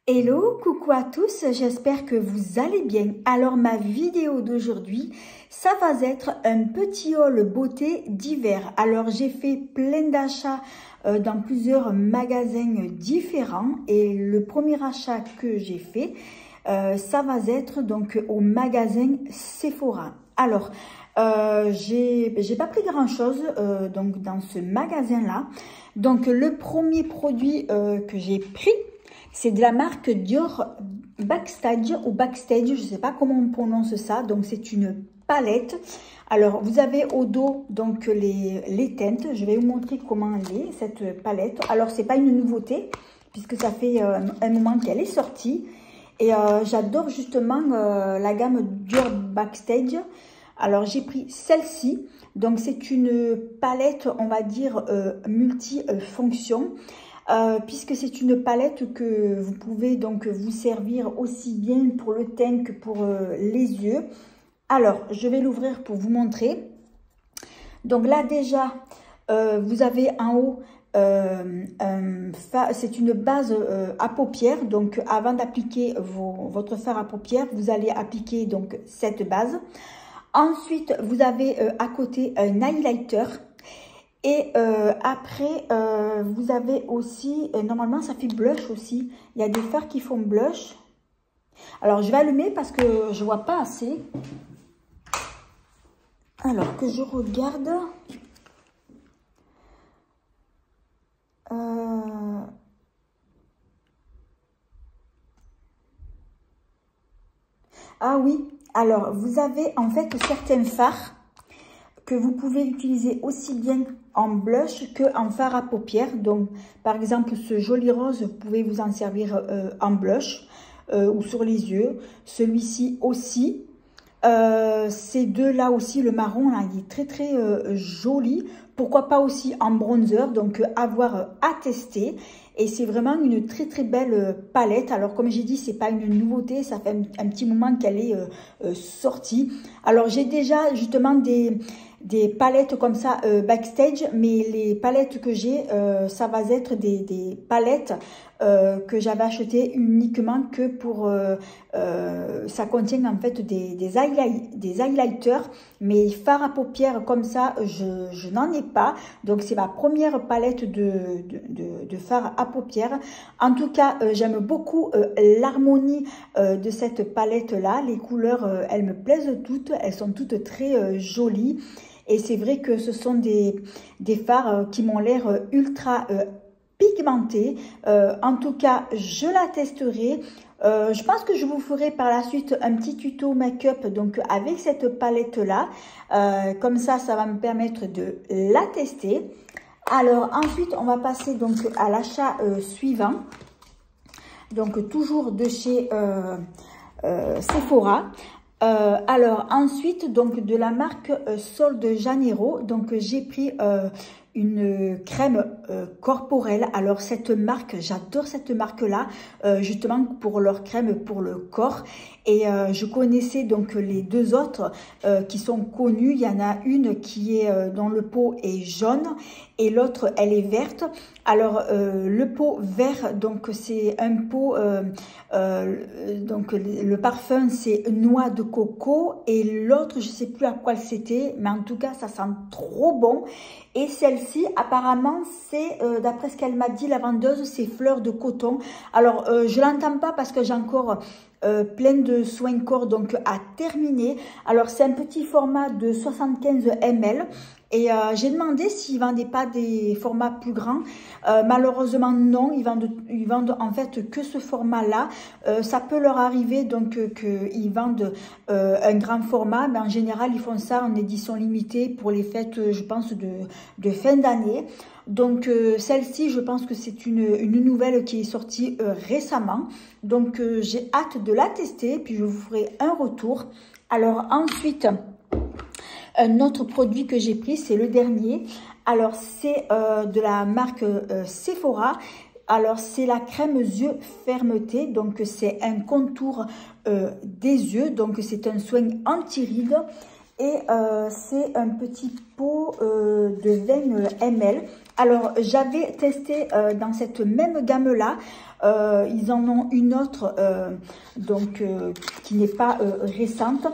Hello, coucou à tous, j'espère que vous allez bien. Alors ma vidéo d'aujourd'hui, ça va être un petit haul beauté d'hiver. Alors j'ai fait plein d'achats dans plusieurs magasins différents et le premier achat que j'ai fait, ça va être donc au magasin Sephora. Alors j'ai pas pris grand chose donc dans ce magasin là. Donc le premier produit que j'ai pris, c'est de la marque Dior Backstage ou Backstage, je ne sais pas comment on prononce ça. Donc c'est une palette. Alors vous avez au dos donc les teintes. Je vais vous montrer comment elle est cette palette. Alors c'est pas une nouveauté puisque ça fait un moment qu'elle est sortie. Et j'adore justement la gamme Dior Backstage. Alors j'ai pris celle-ci. Donc c'est une palette, on va dire multifonction. Puisque c'est une palette que vous pouvez donc vous servir aussi bien pour le teint que pour les yeux. Alors, je vais l'ouvrir pour vous montrer. Donc là déjà, vous avez en haut, c'est une base à paupières. Donc avant d'appliquer votre fard à paupières, vous allez appliquer donc cette base. Ensuite, vous avez à côté un highlighter. Et après, vous avez aussi, normalement ça fait blush aussi. Il y a des fards qui font blush. Alors je vais allumer parce que je vois pas assez. Alors que je regarde. Ah oui, alors vous avez en fait certains fards que vous pouvez utiliser aussi bien en blush que en fard à paupières. Donc par exemple ce joli rose, vous pouvez vous en servir en blush ou sur les yeux. Celui-ci aussi. Ces deux là aussi, le marron là, il est très joli. Pourquoi pas aussi en bronzer, donc avoir à tester. Et c'est vraiment une très belle palette. Alors comme j'ai dit, c'est pas une nouveauté, ça fait un petit moment qu'elle est sortie. Alors j'ai déjà justement des palettes comme ça Backstage, mais les palettes que j'ai, ça va être des palettes que j'avais achetées uniquement que pour ça contient en fait des highlighters, mais fard à paupières comme ça je n'en ai pas. Donc c'est ma première palette de fard à paupières. En tout cas j'aime beaucoup l'harmonie de cette palette là. Les couleurs elles me plaisent toutes, elles sont toutes très jolies. Et c'est vrai que ce sont des fards qui m'ont l'air ultra pigmentés. En tout cas, je la testerai. Je pense que je vous ferai par la suite un petit tuto make-up donc avec cette palette-là. Comme ça, ça va me permettre de la tester. Alors ensuite, on va passer donc à l'achat suivant. Donc toujours de chez Sephora. Alors ensuite donc de la marque Sol de Janeiro, donc j'ai pris une crème corporelle. Alors cette marque, j'adore cette marque là justement pour leur crème pour le corps. Et je connaissais donc les deux autres qui sont connues. Il y en a une qui est dont le pot est jaune et l'autre elle est verte. Alors le pot vert, donc c'est un pot donc le parfum c'est noix de coco et l'autre je sais plus à quoi c'était, mais en tout cas ça sent trop bon. Et celle-ci apparemment c'est d'après ce qu'elle m'a dit la vendeuse, c'est fleurs de coton. Alors je l'entends pas parce que j'ai encore plein de soins corps donc à terminer. Alors c'est un petit format de 75 ml. Et j'ai demandé s'ils vendaient pas des formats plus grands. Malheureusement non, ils vendent en fait que ce format-là. Ça peut leur arriver donc qu'ils vendent un grand format, mais en général ils font ça en édition limitée pour les fêtes, je pense de fin d'année. Donc celle-ci, je pense que c'est une nouvelle qui est sortie récemment. Donc j'ai hâte de la tester, puis je vous ferai un retour. Alors ensuite, un autre produit que j'ai pris, c'est le dernier. Alors, c'est de la marque Sephora. Alors, c'est la crème yeux fermeté. Donc, c'est un contour des yeux. Donc, c'est un soin anti-rides. Et c'est un petit pot de 20 ml. Alors, j'avais testé dans cette même gamme-là. Ils en ont une autre qui n'est pas récente.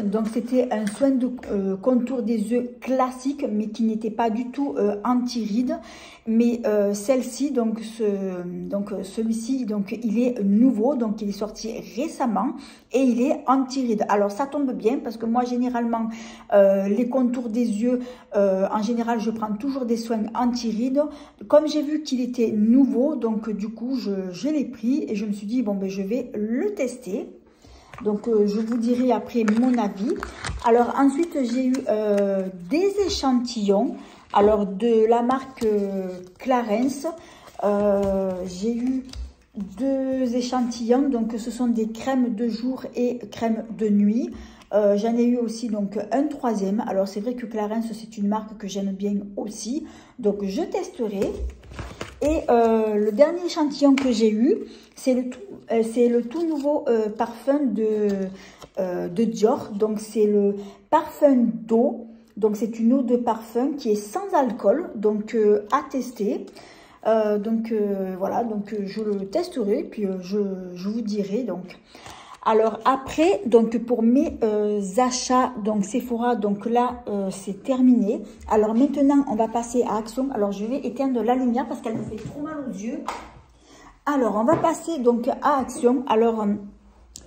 Donc, c'était un soin de contour des yeux classique, mais qui n'était pas du tout anti-rides. Mais celle-ci, celui-ci, il est nouveau, donc il est sorti récemment et il est anti-rides. Alors, ça tombe bien parce que moi, généralement, les contours des yeux, en général, je prends toujours des soins anti-rides. Comme j'ai vu qu'il était nouveau, donc du coup, je l'ai pris et je me suis dit, bon, ben, je vais le tester. Donc, je vous dirai après mon avis. Alors, ensuite, j'ai eu des échantillons. Alors, de la marque Clarins. J'ai eu 2 échantillons. Donc, ce sont des crèmes de jour et crèmes de nuit. J'en ai eu aussi donc un 3e. Alors, c'est vrai que Clarins, c'est une marque que j'aime bien aussi. Donc, je testerai. Et le dernier échantillon que j'ai eu, c'est le tout nouveau parfum de Dior. Donc, c'est le parfum d'eau. Donc, c'est une eau de parfum qui est sans alcool. Donc, à tester. Voilà, donc je le testerai. Puis, je vous dirai. Donc, alors, après, donc pour mes achats, donc Sephora, donc là, c'est terminé. Alors, maintenant, on va passer à Action. Alors, je vais éteindre la lumière parce qu'elle me fait trop mal aux yeux. Alors, on va passer donc à Action. Alors,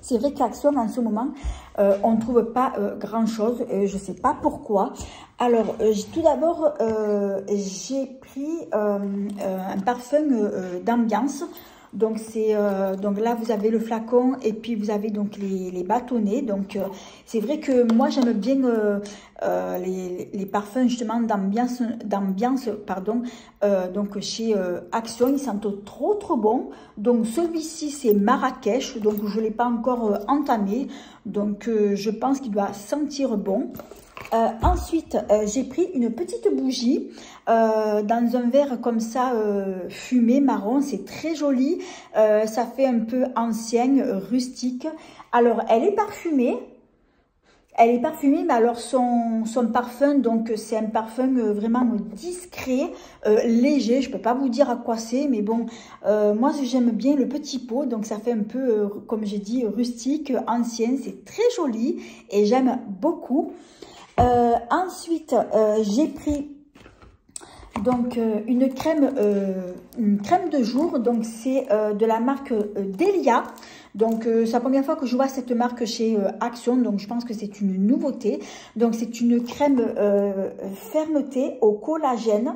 c'est vrai qu'Action, en ce moment, on ne trouve pas grand-chose. Je ne sais pas pourquoi. Alors, tout d'abord, j'ai pris un parfum d'ambiance. Donc, donc là, vous avez le flacon et puis vous avez donc les bâtonnets. Donc, c'est vrai que moi, j'aime bien les parfums justement d'ambiance, donc chez Action, ils sentent trop bon. Donc, celui-ci, c'est Marrakech. Donc, je ne l'ai pas encore entamé. Donc, je pense qu'il doit sentir bon. Ensuite, j'ai pris une petite bougie dans un verre comme ça, fumé, marron. C'est très joli. Ça fait un peu ancienne, rustique. Alors, elle est parfumée. Elle est parfumée, mais alors son parfum, donc c'est un parfum vraiment discret, léger. Je ne peux pas vous dire à quoi c'est, mais bon, moi j'aime bien le petit pot. Donc, ça fait un peu, comme j'ai dit, rustique, ancienne. C'est très joli et j'aime beaucoup. Ensuite, j'ai pris donc une crème de jour. Donc, c'est de la marque Delia. Donc, c'est la première fois que je vois cette marque chez Action. Donc, je pense que c'est une nouveauté. Donc, c'est une crème fermeté au collagène.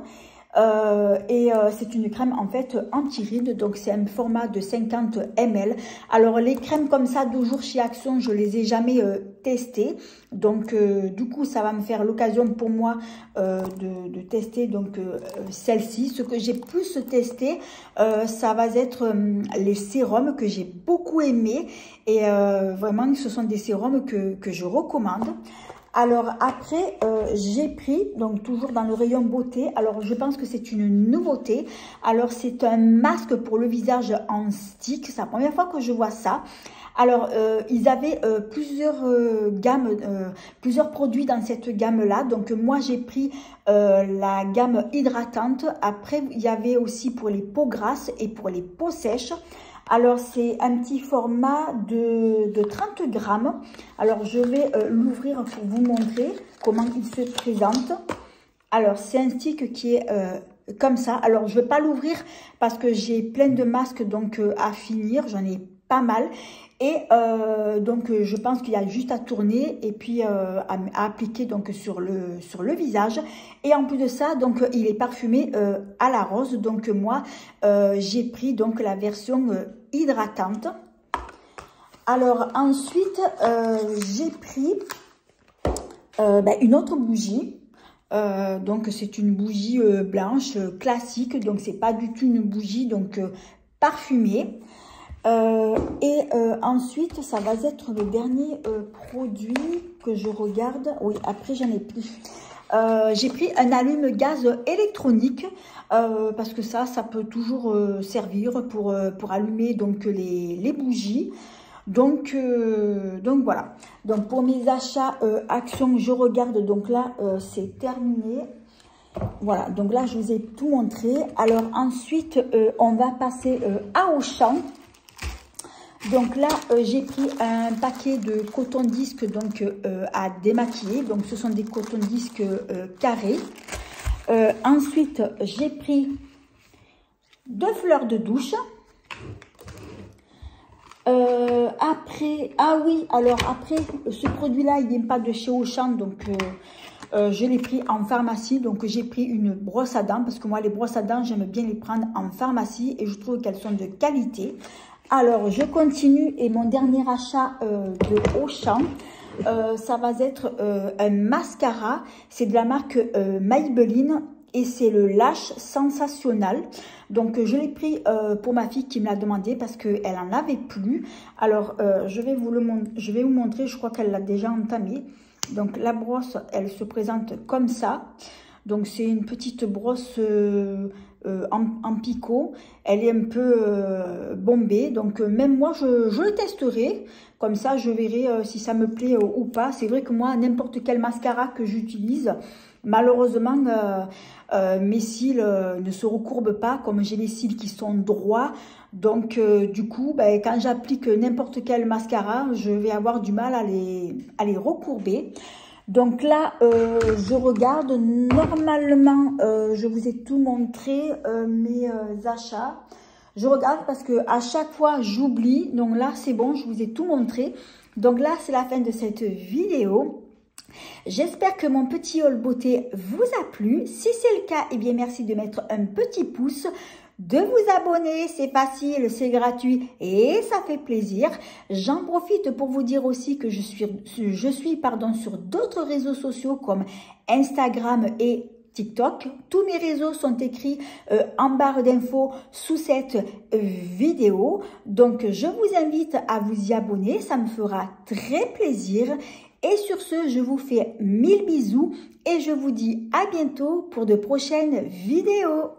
C'est une crème en fait anti-rides, donc c'est un format de 50 ml. Alors les crèmes comme ça de jour chez Action, je les ai jamais testées, donc du coup ça va me faire l'occasion pour moi de tester donc celle-ci. Ce que j'ai plus testé, ça va être les sérums que j'ai beaucoup aimé et vraiment ce sont des sérums que je recommande. Alors après, j'ai pris, donc toujours dans le rayon beauté, alors je pense que c'est une nouveauté. Alors c'est un masque pour le visage en stick, c'est la première fois que je vois ça. Alors ils avaient plusieurs gammes, plusieurs produits dans cette gamme-là. Donc moi j'ai pris la gamme hydratante. Après il y avait aussi pour les peaux grasses et pour les peaux sèches. Alors, c'est un petit format de 30 grammes. Alors, je vais l'ouvrir pour vous montrer comment il se présente. Alors, c'est un stick qui est comme ça. Alors, je ne vais pas l'ouvrir parce que j'ai plein de masques donc à finir. J'en ai pas mal. Et donc, je pense qu'il y a juste à tourner et puis à appliquer donc sur le visage. Et en plus de ça, donc, il est parfumé à la rose. Donc, moi, j'ai pris donc la version hydratante. Alors, ensuite, j'ai pris une autre bougie. Donc, c'est une bougie blanche classique. Donc, c'est pas du tout une bougie donc parfumée. Ensuite, ça va être le dernier produit que je regarde. Oui, après j'en ai pris. J'ai pris un allume-gaz électronique parce que ça peut toujours servir pour allumer donc les bougies. Donc voilà. Donc pour mes achats actions, je regarde. Donc là, c'est terminé. Voilà, donc là, je vous ai tout montré. Alors ensuite, on va passer à Auchan. Donc là, j'ai pris un paquet de coton-disques donc à démaquiller. Donc ce sont des coton-disques carrés. Ensuite, j'ai pris 2 fleurs de douche. Après, ah oui, alors après, ce produit-là, il vient pas de chez Auchan, donc je l'ai pris en pharmacie. Donc j'ai pris une brosse à dents, parce que moi, les brosses à dents, j'aime bien les prendre en pharmacie et je trouve qu'elles sont de qualité. Alors, je continue et mon dernier achat de Auchan, ça va être un mascara. C'est de la marque Maybelline et c'est le Lash Sensationnel. Donc, je l'ai pris pour ma fille qui me l'a demandé parce qu'elle n'en avait plus. Alors, je vais vous montrer, je crois qu'elle l'a déjà entamé. Donc, la brosse, elle se présente comme ça. Donc, c'est une petite brosse en picot. Elle est un peu bombée. Donc, même moi, je le testerai. Comme ça, je verrai si ça me plaît ou pas. C'est vrai que moi, n'importe quel mascara que j'utilise, malheureusement, mes cils ne se recourbent pas. Comme j'ai les cils qui sont droits. Donc, du coup, ben, quand j'applique n'importe quel mascara, je vais avoir du mal à les recourber. Donc là, je regarde, normalement, je vous ai tout montré, mes achats. Je regarde parce que à chaque fois, j'oublie. Donc là, c'est bon, je vous ai tout montré. Donc là, c'est la fin de cette vidéo. J'espère que mon petit haul beauté vous a plu. Si c'est le cas, eh bien, merci de mettre un petit pouce. De vous abonner, c'est facile, c'est gratuit et ça fait plaisir. J'en profite pour vous dire aussi que je suis sur d'autres réseaux sociaux comme Instagram et TikTok. Tous mes réseaux sont écrits en barre d'infos sous cette vidéo. Donc, je vous invite à vous y abonner, ça me fera très plaisir. Et sur ce, je vous fais 1000 bisous et je vous dis à bientôt pour de prochaines vidéos.